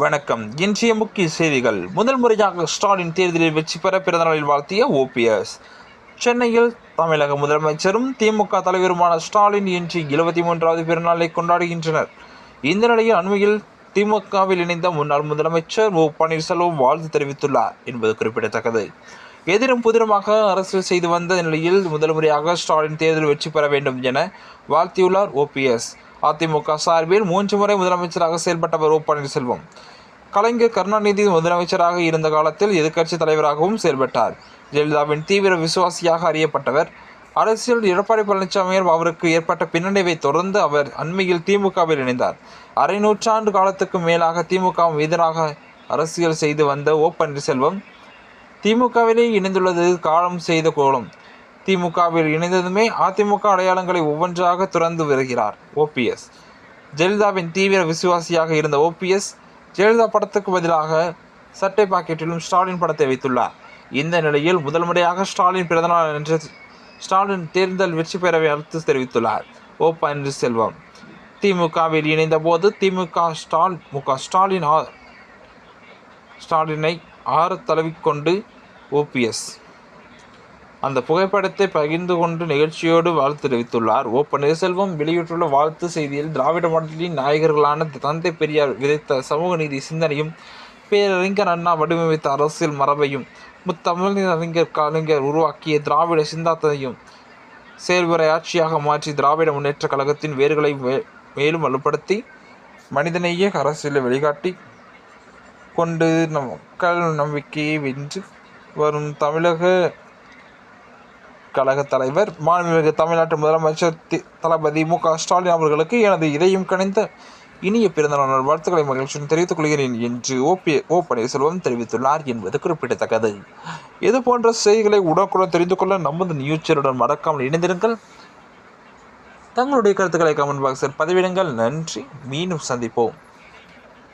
வணக்கம். இன்றைய முக்கிய செய்திகள். முதல் முறையாக ஸ்டாலின் தேர்தலில் வெற்றி பெற பிறந்தநாளில் வாழ்த்திய ஓபிஎஸ். சென்னையில் தமிழக முதலமைச்சரும் திமுக தலைவருமான ஸ்டாலின் இன்று 73வது பிறந்தநாளை கொண்டாடுகின்றனர். இந்த நிலையில் அண்மையில் திமுகவில் இணைந்த முன்னாள் முதலமைச்சர் ஓ பன்னீர்செல்வம் வாழ்த்து தெரிவித்துள்ளார் என்பது குறிப்பிடத்தக்கது. எதிரும் புதிருமாக அரசியல் செய்து வந்த நிலையில் முதல் முறையாக ஸ்டாலின் தேர்தலில் வெற்றி பெற வேண்டும் என வாழ்த்தியுள்ளார் ஓபிஎஸ். அதிமுக சார்பில் 3 முறை முதலமைச்சராக செயல்பட்டவர் ஓ பன்னீர்செல்வம். கலைஞர் கருணாநிதி முதலமைச்சராக இருந்த காலத்தில் எதிர்க்கட்சி தலைவராகவும் செயல்பட்டார். ஜெயலலிதாவின் தீவிர விசுவாசியாக அறியப்பட்டவர். அரசியல் எடப்பாடி பழனிசாமியால் அவருக்கு ஏற்பட்ட பின்னடைவை தொடர்ந்து அவர் அண்மையில் திமுகவில் இணைந்தார். அரை நூற்றாண்டு காலத்துக்கு மேலாக திமுகவும் எதிராக அரசியல் செய்து வந்த ஓ பன்னீர்செல்வம் திமுகவிலே இணைந்துள்ளது காலம் செய்த கோலம். திமுகவில் இணைந்ததுமே அதிமுக அடையாளங்களை ஒவ்வொன்றாக துறந்து வருகிறார் ஓபிஎஸ். ஜெயலலிதாவின் தீவிர விசுவாசியாக இருந்த ஓபிஎஸ் ஜெயலலிதா படத்துக்கு பதிலாக சட்டை பாக்கெட்டிலும் ஸ்டாலின் படத்தை வைத்துள்ளார். இந்த நிலையில் முதல் முறையாக ஸ்டாலின் பிறந்தநாள் என்று ஸ்டாலின் தேர்தல் வெற்றி பெற வாழ்த்து தெரிவித்துள்ளார் ஓ பன்னீர்செல்வம். திமுகவில் இணைந்த போது ஸ்டாலினை ஆற தழுவிக்கொண்டு ஓபிஎஸ் அந்த புகைப்படத்தை பகிர்ந்து கொண்டு நிகழ்ச்சியோடு வாழ்த்து தெரிவித்துள்ளார் ஓ பன்னீர்செல்வம். வெளியிட்டுள்ள வாழ்த்து செய்தியில் திராவிட மாடலின் நாயகர்களான தந்தை பெரியார் விதைத்த சமூக நீதி சிந்தனையும், பேரறிஞர் அண்ணா வடிவமைத்த அரசியல் மரபையும், முத்தமிழின் அறிஞர் கலைஞர் உருவாக்கிய திராவிட சிந்தாந்தத்தையும் செயல்முறை ஆட்சியாக மாற்றி திராவிட முன்னேற்ற கழகத்தின் வேர்களை மேலும் வலுப்படுத்தி மனிதநேய அரசியலை வெளிக்காட்டி கொண்டு மக்கள் நம்பிக்கையை வென்று வரும் தமிழக கழக தலைவர் மாண்புமிகு தமிழ்நாட்டு முதலமைச்சர் தளபதி மு.க. ஸ்டாலின் அவர்களுக்கு எனது இதயம் கனிந்த இனிய பிறந்தநாள் வாழ்த்துக்களை மகிழ்ச்சியுடன் தெரிவித்துக் கொள்கிறேன் என்று ஓ பன்னீர்செல்வம் தெரிவித்துள்ளார் என்பது குறிப்பிடத்தக்கது. இது போன்ற செய்திகளை உடனுக்குடன் தெரிந்து கொள்ள நமது நியூஸ் சேனலுடன் மறக்காமல் இணைந்திருங்கள். தங்களுடைய கருத்துக்களை கமெண்ட் பாக்ஸில் பதிவிடுங்கள். நன்றி. மீண்டும் சந்திப்போம்.